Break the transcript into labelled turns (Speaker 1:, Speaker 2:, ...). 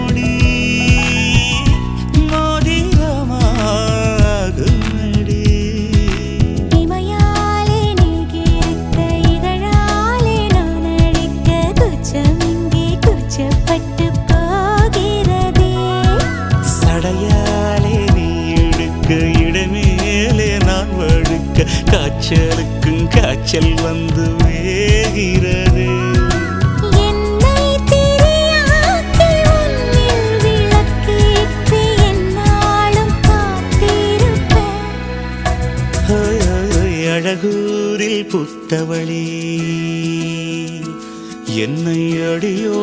Speaker 1: முடி மோதிரமாகுமடி.
Speaker 2: இமையாலே நீகிருக்க இதழாலே நான் அழைக்க குச்சமிங்கே குச்சப்பட்டு போகிறதே.
Speaker 1: சடையாலே நீ எடுக்க இடமேலே நான் வழுக்க காய்ச்சலுக்கும் காய்ச்சல் வந்து வேகிறது.
Speaker 2: என்னை திரியாக்கி உன்னில் விளக்கேற்றி என்னாலும் காத்திருப்பேன்.
Speaker 1: அழகூரில் புத்தவளே என்னை அடியோ